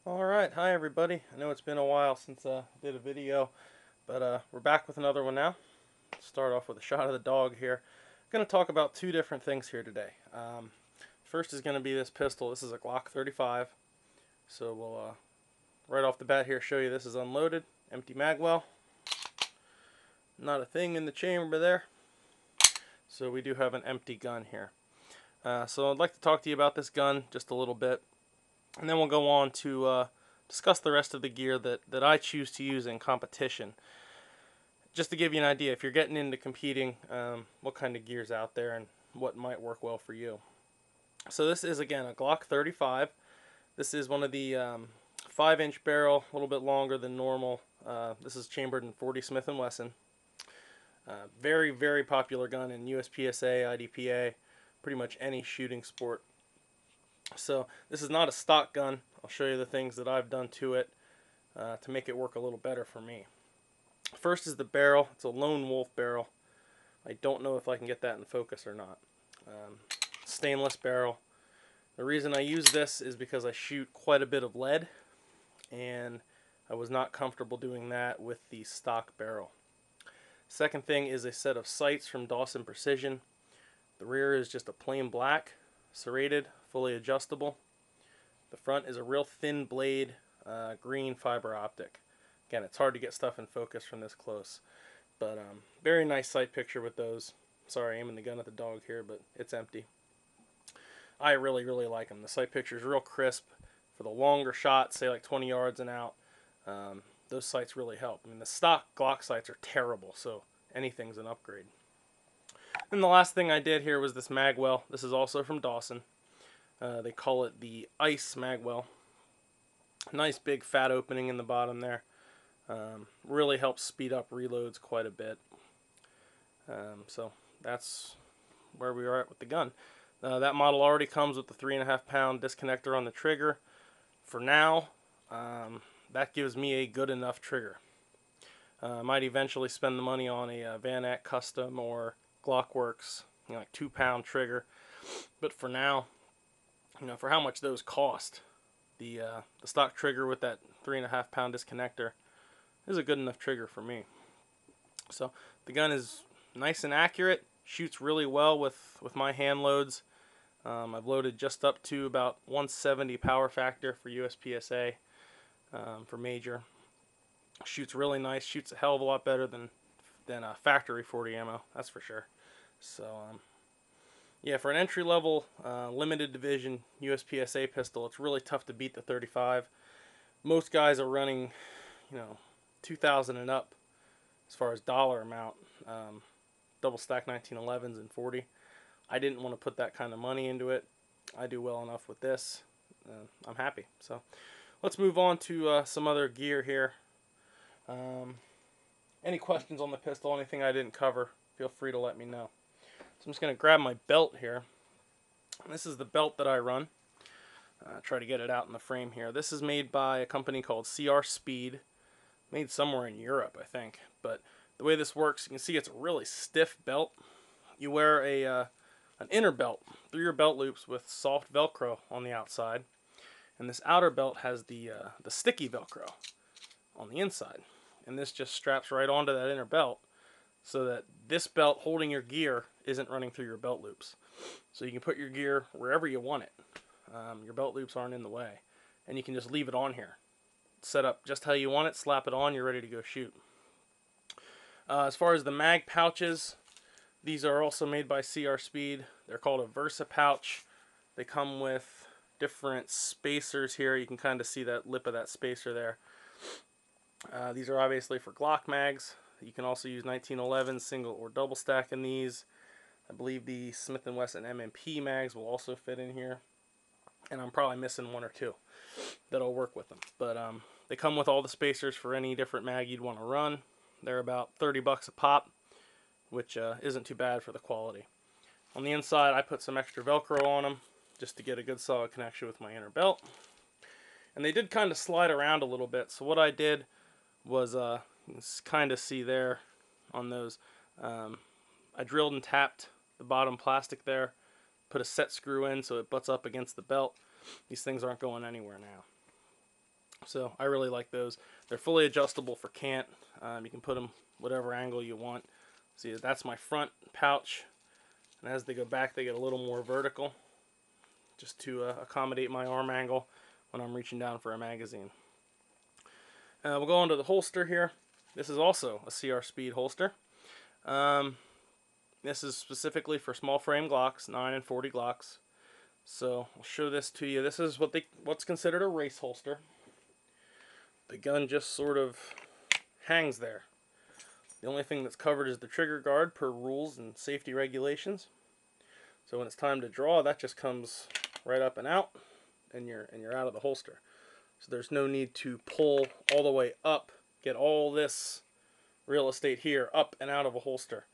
Alright, hi everybody. I know it's been a while since I did a video, but we're back with another one now. Start off with a shot of the dog here. I'm going to talk about two different things here today. First is going to be this pistol. This is a Glock 35. So we'll right off the bat here show you this is unloaded, empty mag well. Not a thing in the chamber there. So we do have an empty gun here. So I'd like to talk to you about this gun just a little bit. And then we'll go on to discuss the rest of the gear that I choose to use in competition. Just to give you an idea, if you're getting into competing, what kind of gear's out there and what might work well for you. So this is, again, a Glock 35. This is one of the 5-inch barrel, a little bit longer than normal. This is chambered in 40 Smith & Wesson. Very, very popular gun in USPSA, IDPA, pretty much any shooting sport. So this is not a stock gun. I'll show you the things that I've done to it to make it work a little better for me. First is the barrel. It's a lone wolf barrel. I don't know if I can get that in focus or not. Stainless barrel. The reason I use this is because I shoot quite a bit of lead, and I was not comfortable doing that with the stock barrel. Second thing is a set of sights from Dawson Precision. The rear is just a plain black, serrated, fully adjustable. The front is a real thin blade, green fiber optic. Again, it's hard to get stuff in focus from this close, but very nice sight picture with those. Sorry, aiming the gun at the dog here, but it's empty. I really, really like them. The sight picture is real crisp. For the longer shots, say like 20 yards and out, those sights really help. I mean, the stock Glock sights are terrible, so anything's an upgrade. And the last thing I did here was this magwell. This is also from Dawson. They call it the Ice magwell. Nice big fat opening in the bottom there. Really helps speed up reloads quite a bit. So that's where we are at with the gun. That model already comes with the 3.5-pound disconnector on the trigger. For now, that gives me a good enough trigger. I might eventually spend the money on a Van Ack Custom or Glockworks, like 2-pound trigger. But for now, for how much those cost, the stock trigger with that 3.5-pound disconnector is a good enough trigger for me. So the gun is nice and accurate, shoots really well with my hand loads. I've loaded just up to about 170 power factor for USPSA for major. Shoots really nice, shoots a hell of a lot better than a factory 40 ammo, that's for sure. So yeah, for an entry-level limited division USPSA pistol, it's really tough to beat the 35. Most guys are running, 2,000 and up as far as dollar amount. Double stack 1911s and 40. I didn't want to put that kind of money into it. I do well enough with this. I'm happy. So let's move on to some other gear here. Any questions on the pistol, anything I didn't cover, feel free to let me know. So I'm just going to grab my belt here. This is the belt that I run. Try to get it out in the frame here. This is made by a company called CR Speed. Made somewhere in Europe, I think. But the way this works, you can see it's a really stiff belt. You wear an inner belt through your belt loops with soft Velcro on the outside. And this outer belt has the sticky Velcro on the inside. And this just straps right onto that inner belt, so that this belt holding your gear isn't running through your belt loops. So you can put your gear wherever you want it. Your belt loops aren't in the way. And you can just leave it on here. Set up just how you want it, slap it on, you're ready to go shoot. As far as the mag pouches, these are also made by CR Speed. They're called a Versa pouch. They come with different spacers here. You can kind of see that lip of that spacer there. These are obviously for Glock mags. You can also use 1911 single or double stack in these. I believe the Smith & Wesson M&P mags will also fit in here. And I'm probably missing one or two that'll work with them. But they come with all the spacers for any different mag you'd want to run. They're about 30 bucks a pop, which isn't too bad for the quality. On the inside, I put some extra Velcro on them just to get a good solid connection with my inner belt. And they did kind of slide around a little bit. So what I did was, you can kind of see there on those, I drilled and tapped the bottom plastic there, put a set screw in so it butts up against the belt. These things aren't going anywhere now. So I really like those. They're fully adjustable for cant. You can put them whatever angle you want. See, that's my front pouch, and as they go back, they get a little more vertical, just to accommodate my arm angle when I'm reaching down for a magazine. We'll go on to the holster here. This is also a CR Speed holster. This is specifically for small frame Glocks, 9 and 40 Glocks. So I'll show this to you. This is what's considered a race holster. The gun just sort of hangs there. The only thing that's covered is the trigger guard per rules and safety regulations. So when it's time to draw, that just comes right up and out, and you're out of the holster. So there's no need to pull all the way up, get all this real estate here up and out of a holster.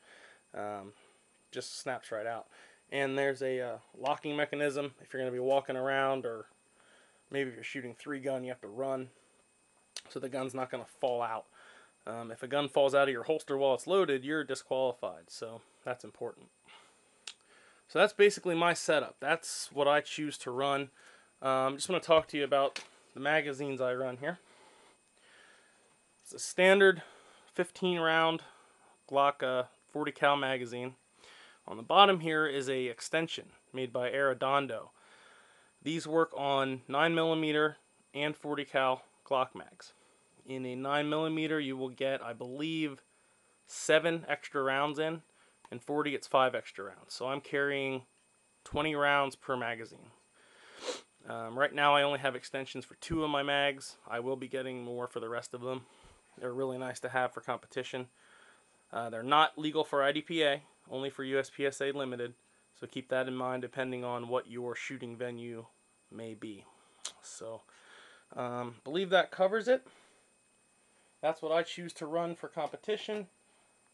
Just snaps right out. And there's a locking mechanism if you're going to be walking around, or maybe if you're shooting 3-gun, you have to run, so the gun's not going to fall out. If a gun falls out of your holster while it's loaded, you're disqualified, so that's important. So that's basically my setup. That's what I choose to run. I just want to talk to you about the magazines I run here. It's a standard 15-round Glock 40 cal magazine. On the bottom here is a extension made by Arredondo. These work on 9mm and 40 cal Glock mags. In a 9mm you will get, I believe, 7 extra rounds in, and 40 it's 5 extra rounds. So I'm carrying 20 rounds per magazine. Right now I only have extensions for 2 of my mags. I will be getting more for the rest of them. They're really nice to have for competition. They're not legal for IDPA, only for USPSA limited, so keep that in mind depending on what your shooting venue may be. So believe that covers it. That's what I choose to run for competition.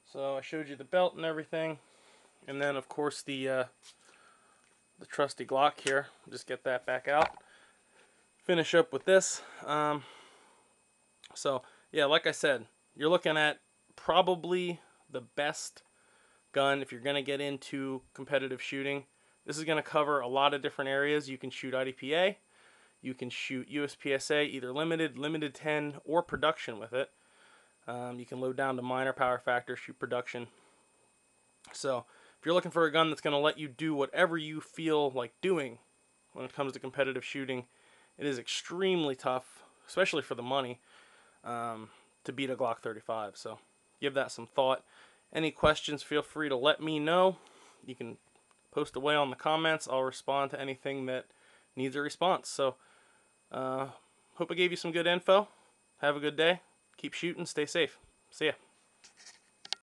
So I showed you the belt and everything, and then of course the trusty Glock here. Just get that back out. Finish up with this. So yeah, like I said, you're looking at probably the best gun if you're going to get into competitive shooting. This is going to cover a lot of different areas. You can shoot IDPA, you can shoot USPSA, either limited 10, or production with it. You can load down to minor power factor, shoot production. So if you're looking for a gun that's going to let you do whatever you feel like doing when it comes to competitive shooting, it is extremely tough, especially for the money, to beat a Glock 35. So give that some thought. Any questions, feel free to let me know. You can post away on the comments. I'll respond to anything that needs a response. So hope I gave you some good info. Have a good day. Keep shooting. Stay safe. See ya.